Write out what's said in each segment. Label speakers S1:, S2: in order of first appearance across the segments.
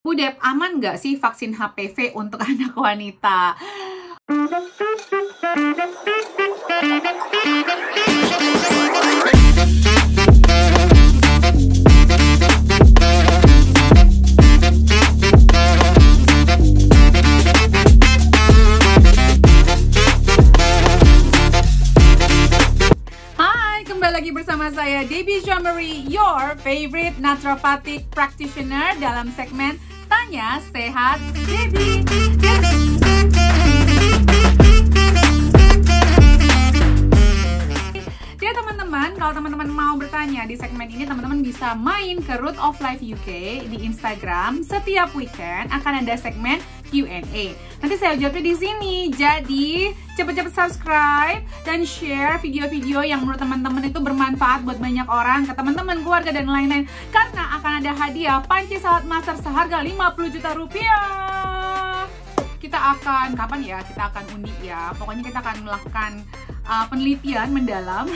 S1: Bu Dep, aman nggak sih vaksin HPV untuk anak wanita? Hai, kembali lagi bersama saya Debbie Jean-Marie, your favorite naturopathic practitioner dalam segmen Tanya Sehat Debbie. Ya teman-teman, kalau teman-teman mau bertanya di segmen ini, teman-teman bisa main ke Root of Life UK di Instagram. Setiap weekend akan ada segmen Q&A. Nanti saya jawabnya di sini. Jadi cepet-cepet subscribe dan share video-video yang menurut teman-teman itu bermanfaat buat banyak orang, ke teman-teman, keluarga dan lain-lain. Karena akan ada hadiah panci salad master seharga 50 juta rupiah. Kita akan, kapan ya? Kita akan undi ya. Pokoknya kita akan melakukan penelitian mendalam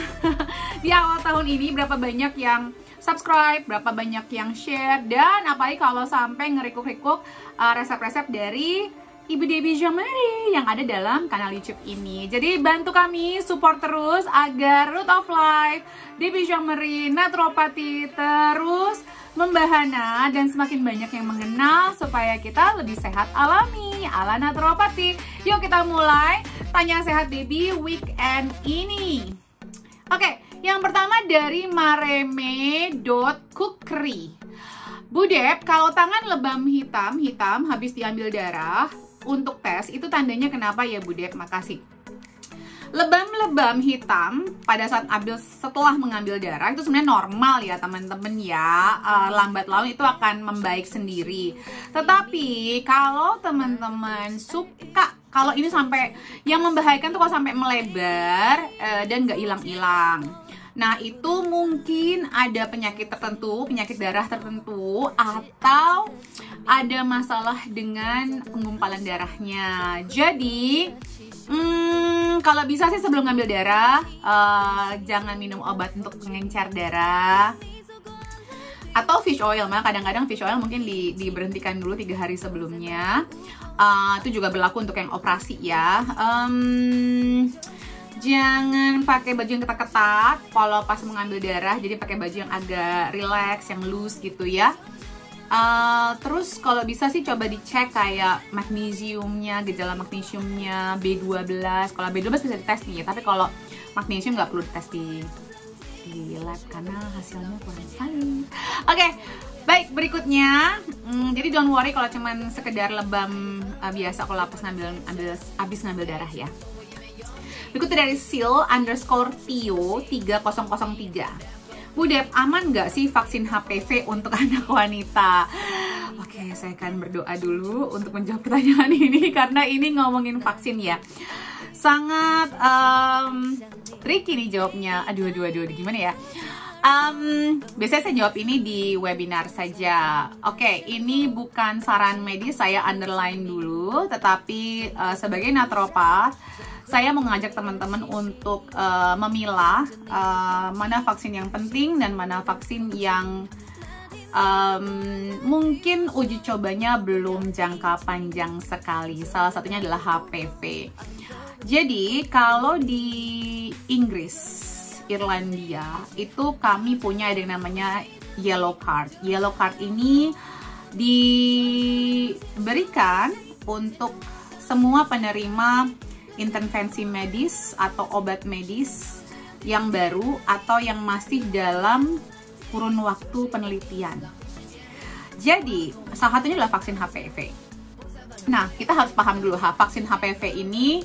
S1: di awal tahun ini, berapa banyak yang subscribe, berapa banyak yang share, dan apalagi kalau sampai ngerikuk-rikuk resep-resep dari Ibu Debbie Jean-Marie yang ada dalam kanal YouTube ini. Jadi bantu kami, support terus agar Root of Life, Debbie Jean-Marie, naturopati terus membahana dan semakin banyak yang mengenal supaya kita lebih sehat alami ala naturopati. Yuk kita mulai Tanya Sehat Debbie weekend ini. Oke, yang pertama dari mareme.cookery. Bu Dep, kalau tangan lebam hitam habis diambil darah untuk tes, itu tandanya kenapa ya Bu Dep? Makasih. Lebam-lebam hitam pada saat setelah mengambil darah itu sebenarnya normal ya teman-teman ya. Lambat laun itu akan membaik sendiri. Tetapi kalau teman-teman suka, kalau ini sampai yang membahayakan tuh kalau sampai melebar dan nggak hilang-hilang. Nah itu mungkin ada penyakit tertentu, penyakit darah tertentu, atau ada masalah dengan penggumpalan darahnya. Jadi kalau bisa sih sebelum ngambil darah jangan minum obat untuk pengencer darah atau fish oil. Maka kadang-kadang fish oil mungkin diberhentikan dulu 3 hari sebelumnya. Itu juga berlaku untuk yang operasi ya. Jangan pakai baju yang ketat-ketat kalau pas mengambil darah, jadi pakai baju yang agak relax, yang loose gitu ya. Terus kalau bisa sih coba dicek kayak magnesiumnya, gejala magnesiumnya, B12. Kalau B12 bisa dites nih, tapi kalau magnesium nggak perlu dites di lab karena hasilnya kurang sekali. Oke, baik, berikutnya. Jadi don't worry kalau cuman sekedar lebam biasa kalau habis ngambil darah ya. Berikutnya dari sil_tio 3003. Bu Dep, aman nggak sih vaksin HPV untuk anak wanita? Oke, saya akan berdoa dulu untuk menjawab pertanyaan ini karena ini ngomongin vaksin ya. Sangat tricky nih jawabnya. Aduh, gimana ya? Biasanya saya jawab ini di webinar saja. Oke, ini bukan saran medis, saya underline dulu. Tetapi sebagai naturopat, saya mau ngajak teman-teman untuk memilah mana vaksin yang penting dan mana vaksin yang mungkin uji cobanya belum jangka panjang sekali. Salah satunya adalah HPV. Jadi kalau di Inggris, Irlandia, itu kami punya ada yang namanya yellow card. Yellow card ini diberikan untuk semua penerima intervensi medis atau obat medis yang baru atau yang masih dalam kurun waktu penelitian. Jadi salah satunya adalah vaksin HPV. Nah, kita harus paham dulu vaksin HPV ini.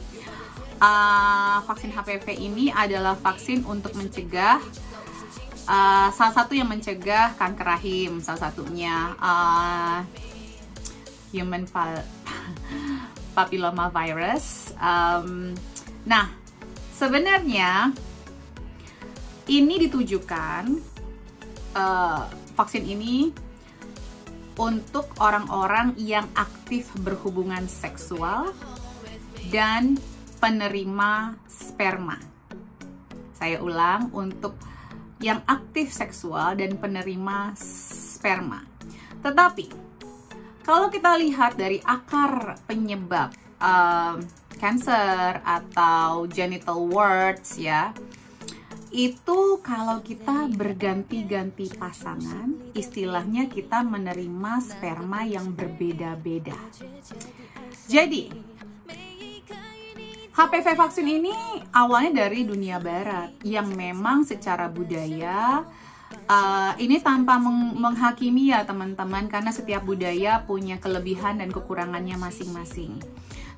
S1: Vaksin HPV ini adalah vaksin untuk mencegah salah satu yang mencegah kanker rahim, salah satunya human papilloma virus. Nah, sebenarnya ini ditujukan vaksin ini untuk orang-orang yang aktif berhubungan seksual dan penerima sperma. Saya ulang, untuk yang aktif seksual dan penerima sperma. Tetapi Kalau kita lihat dari akar penyebab cancer atau genital warts ya, itu kalau kita berganti-ganti pasangan, istilahnya kita menerima sperma yang berbeda-beda. Jadi HPV vaksin ini awalnya dari dunia barat yang memang secara budaya, ini tanpa menghakimi ya teman-teman, karena setiap budaya punya kelebihan dan kekurangannya masing-masing.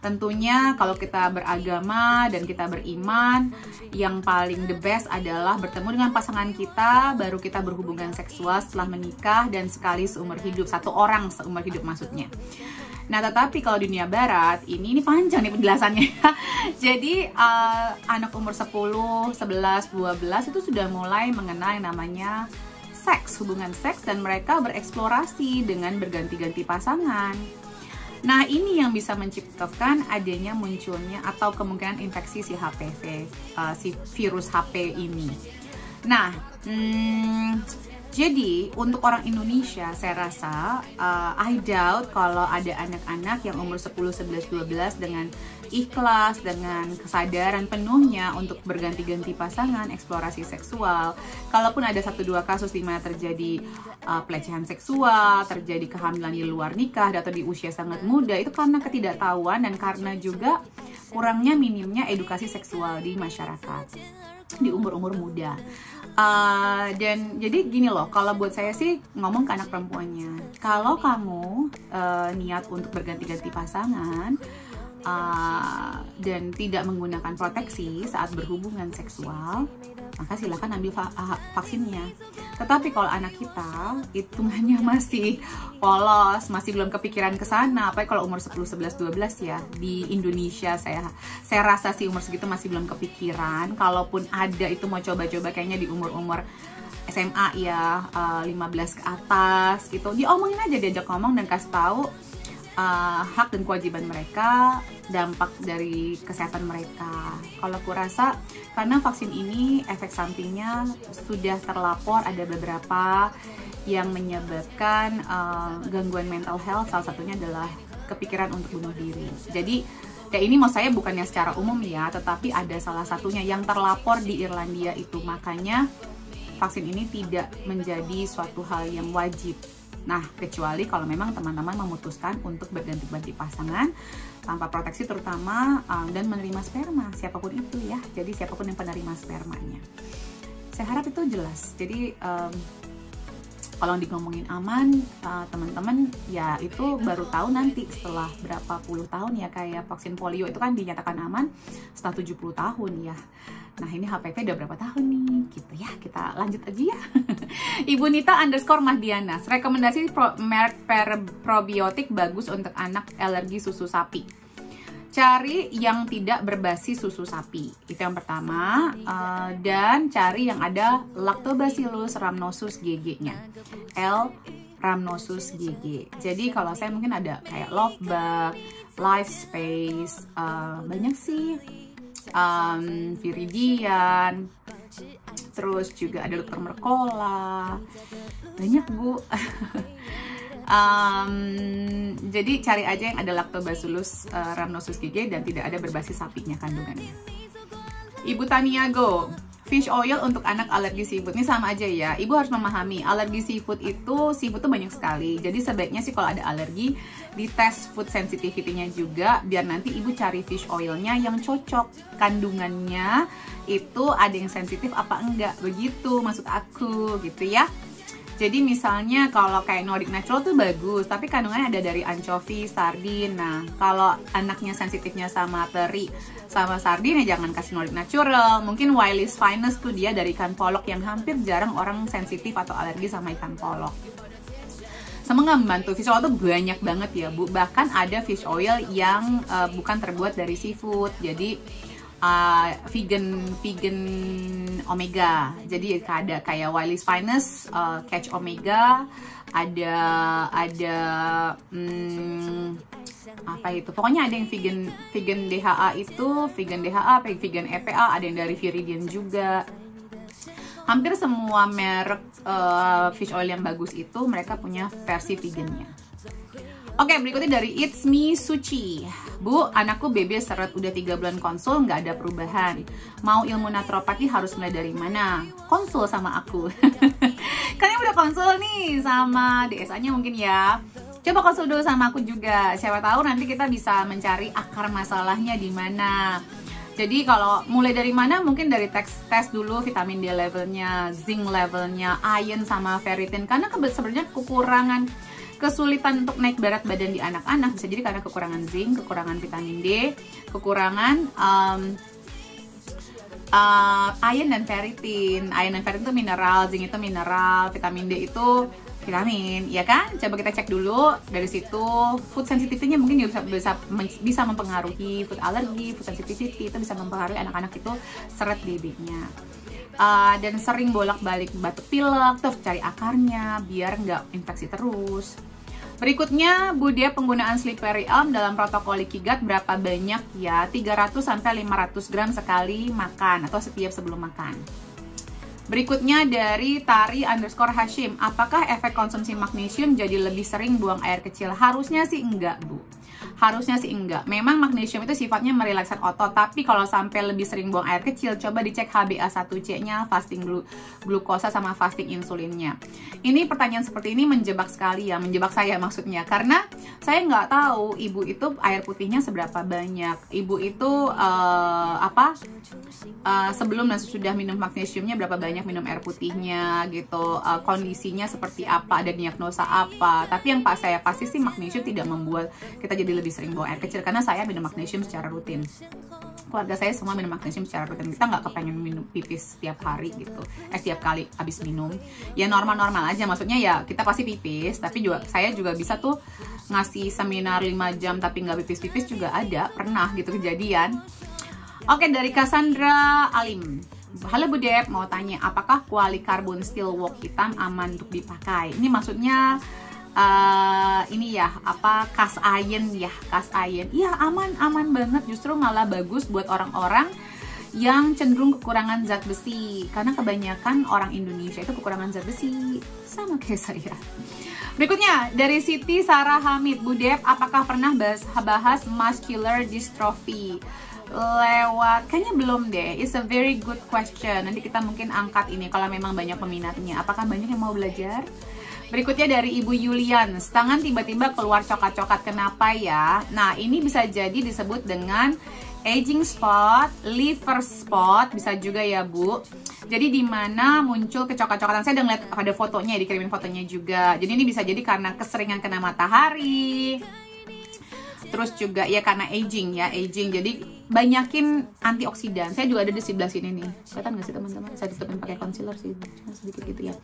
S1: Tentunya kalau kita beragama dan kita beriman, yang paling the best adalah bertemu dengan pasangan kita, baru kita berhubungan seksual setelah menikah dan sekali seumur hidup, satu orang seumur hidup maksudnya. Nah, tetapi kalau dunia barat, ini panjang nih penjelasannya. Jadi anak umur 10, 11, 12 itu sudah mulai mengenal yang namanya seks, hubungan seks, dan mereka bereksplorasi dengan berganti-ganti pasangan. Nah, ini yang bisa menciptakan adanya munculnya atau kemungkinan infeksi si HPV, si virus HP ini. Nah, jadi untuk orang Indonesia saya rasa I doubt kalau ada anak-anak yang umur 10, 11, 12 dengan ikhlas, dengan kesadaran penuhnya untuk berganti-ganti pasangan, eksplorasi seksual. Kalaupun ada 1-2 kasus di mana terjadi pelecehan seksual, terjadi kehamilan di luar nikah atau di usia sangat muda, itu karena ketidaktahuan dan karena juga kurangnya minimnya edukasi seksual di masyarakat di umur-umur muda. Dan jadi gini loh, kalau buat saya sih ngomong ke anak perempuannya, kalau kamu niat untuk berganti-ganti pasangan dan tidak menggunakan proteksi saat berhubungan seksual, maka silakan ambil vaksinnya. Tetapi kalau anak kita hitungannya masih polos, masih belum kepikiran ke sana, apalagi kalau umur 10, 11, 12 ya, di Indonesia saya rasa sih umur segitu masih belum kepikiran. Kalaupun ada itu mau coba-coba kayaknya di umur-umur SMA ya, 15 ke atas gitu. Diomongin aja, diajak ngomong dan kasih tahu hak dan kewajiban mereka, dampak dari kesehatan mereka. Kalau aku rasa karena vaksin ini efek sampingnya sudah terlapor ada beberapa yang menyebabkan gangguan mental health, salah satunya adalah kepikiran untuk bunuh diri. Jadi ini mau saya bukannya secara umum ya, tetapi ada salah satunya yang terlapor di Irlandia itu, makanya vaksin ini tidak menjadi suatu hal yang wajib. Nah, kecuali kalau memang teman-teman memutuskan untuk berganti-ganti pasangan tanpa proteksi terutama dan menerima sperma, siapapun itu ya. Jadi siapapun yang penerima spermanya. Saya harap itu jelas. Jadi kalau ngomongin aman, teman-teman ya itu baru tahu nanti setelah berapa puluh tahun ya, kayak vaksin polio itu kan dinyatakan aman setelah 70 tahun ya. Nah, ini HPV udah berapa tahun nih gitu ya. Kita lanjut aja ya. Ibu Nita _Mahdiana, rekomendasi merek probiotik bagus untuk anak alergi susu sapi. Cari yang tidak berbasis susu sapi, itu yang pertama. Dan cari yang ada Lactobacillus rhamnosus GG-nya, L. rhamnosus GG. Jadi kalau saya mungkin ada kayak Lovebug, Lifespace, banyak sih, Viridian, terus juga ada Dr. Mercola, banyak Bu. Jadi cari aja yang ada Lactobacillus rhamnosus GG dan tidak ada berbasis sapinya kandungannya. Ibu Taniago, fish oil untuk anak alergi seafood. Ini sama aja ya, ibu harus memahami alergi seafood tuh banyak sekali. Jadi sebaiknya sih kalau ada alergi dites food sensitivity-nya juga, biar nanti ibu cari fish oilnya yang cocok kandungannya itu ada yang sensitif apa enggak, begitu maksud aku gitu ya. Jadi misalnya kalau kayak Nordic Natural tuh bagus, tapi kandungannya ada dari anchovy, sardin. Nah, kalau anaknya sensitifnya sama teri, sama sardin ya jangan kasih Nordic Natural. Mungkin Wiley's Finest tuh dia dari ikan polok yang hampir jarang orang sensitif atau alergi sama ikan polok. Sama nggak membantu, fish oil tuh banyak banget ya Bu. Bahkan ada fish oil yang bukan terbuat dari seafood, jadi vegan omega. Jadi ada kayak Wiley's Finest, Catch Omega, ada apa itu, pokoknya ada yang vegan DHA itu, vegan EPA, ada yang dari Viridian juga. Hampir semua merek fish oil yang bagus itu mereka punya versi vegannya. Oke, berikutnya dari It's Me Suci. Bu, anakku BB seret udah 3 bulan konsul, nggak ada perubahan. Mau ilmu naturopati harus mulai dari mana? Konsul sama aku. Kalian udah konsul nih sama DSA-nya mungkin ya. Coba konsul dulu sama aku juga. Siapa tahu nanti kita bisa mencari akar masalahnya di mana. Jadi kalau mulai dari mana, mungkin dari tes dulu vitamin D levelnya, zinc levelnya, iron sama ferritin. Karena sebenarnya kesulitan untuk naik berat badan di anak-anak bisa jadi karena kekurangan zinc, kekurangan vitamin D, kekurangan iron dan ferritin. Iron dan ferritin itu mineral, zinc itu mineral, vitamin D itu vitamin, ya kan? Coba kita cek dulu dari situ. Food sensitivity-nya mungkin bisa mempengaruhi, food allergy, food sensitivity itu bisa mempengaruhi anak-anak itu seret BB-nya. Dan sering bolak-balik batuk pilek, terus cari akarnya biar nggak infeksi terus. Berikutnya, Bu Dia, penggunaan slippery elm dalam protokol leaky gut berapa banyak ya? 300-500 gram sekali makan atau setiap sebelum makan. Berikutnya dari Tari_Hashim, apakah efek konsumsi magnesium jadi lebih sering buang air kecil? Harusnya sih enggak, Bu. Harusnya sih enggak. Memang magnesium itu sifatnya merilekskan otot, tapi kalau sampai lebih sering buang air kecil, coba dicek HbA1c-nya, fasting glukosa sama fasting insulinnya. Ini pertanyaan seperti ini menjebak sekali ya, menjebak saya maksudnya, karena saya nggak tahu ibu itu air putihnya seberapa banyak, ibu itu sebelum dan sesudah minum magnesiumnya berapa banyak minum air putihnya gitu, kondisinya seperti apa, ada diagnosa apa. Tapi yang saya pasti sih magnesium tidak membuat kita jadi lebih sering buang air kecil, karena saya minum magnesium secara rutin. Keluarga saya semua minum magnesium secara rutin. Kita nggak kepengen minum pipis setiap hari gitu, setiap kali habis minum. Ya normal-normal aja, maksudnya ya kita pasti pipis, tapi saya juga bisa tuh ngasih seminar 5 jam tapi nggak pipis-pipis juga ada, pernah gitu kejadian. Oke, dari Cassandra Alim. Halo Bu Dep, mau tanya apakah kuali karbon steel wok hitam aman untuk dipakai? Ini maksudnya ini ya, cast iron ya, cast iron. Iya, aman banget, justru malah bagus buat orang-orang yang cenderung kekurangan zat besi, karena kebanyakan orang Indonesia itu kekurangan zat besi, sama kayak saya. Berikutnya dari Siti Sarah Hamid, Bu Dep, apakah pernah bahas muscular dystrophy? Kayaknya belum deh. It's a very good question. Nanti kita mungkin angkat ini kalau memang banyak peminatnya. Apakah banyak yang mau belajar? Berikutnya dari Ibu Yulian, tangan tiba-tiba keluar coklat-coklat, kenapa ya? Nah, ini bisa jadi disebut dengan aging spot, liver spot, bisa juga ya Bu. Jadi di mana muncul kecoklat-coklatan, saya udah ngeliat ada fotonya, dikirimin fotonya juga. Jadi ini bisa jadi karena keseringan kena matahari, terus juga ya karena aging ya, jadi banyakin antioksidan. Saya juga ada di sebelah sini nih, kelihatan nggak sih teman-teman? Saya tutupin pakai concealer sih, cuma sedikit gitu ya.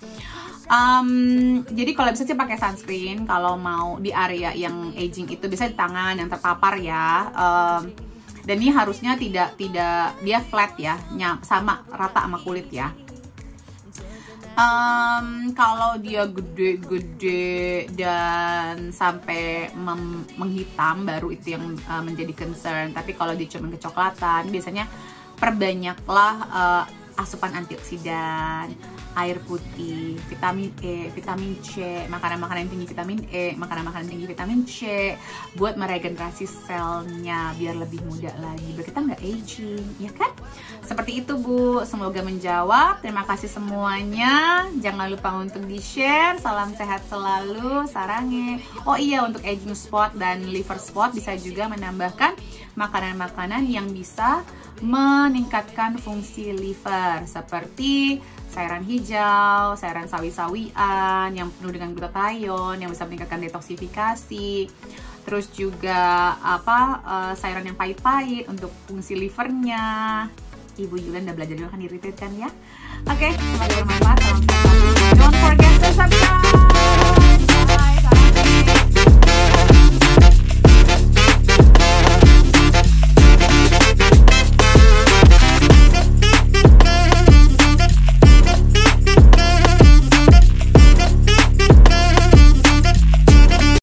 S1: Jadi kalau bisa sih pakai sunscreen kalau mau di area yang aging itu, bisa di tangan yang terpapar ya. Dan ini harusnya tidak dia flat ya, sama rata sama kulit ya. Kalau dia gede-gede dan sampai menghitam, baru itu yang menjadi concern. Tapi kalau dia cuma kecoklatan, biasanya perbanyaklah asupan antioksidan, air putih, vitamin E, vitamin C, makanan-makanan yang tinggi vitamin E, makanan-makanan tinggi vitamin C, buat meregenerasi selnya biar lebih muda lagi, biar kita nggak aging, ya kan? Seperti itu Bu, semoga menjawab. Terima kasih semuanya. Jangan lupa untuk di-share. Salam sehat selalu, sarange. Oh iya, untuk aging spot dan liver spot bisa juga menambahkan makanan-makanan yang bisa meningkatkan fungsi liver, seperti sayuran hijau, sayuran sawi-sawian yang penuh dengan glutathione yang bisa meningkatkan detoksifikasi. Terus juga sayuran yang pahit-pahit untuk fungsi livernya. Ibu Yulian udah belajar juga kan, irritate kan ya. Oke, semoga bermanfaat. Don't forget to subscribe.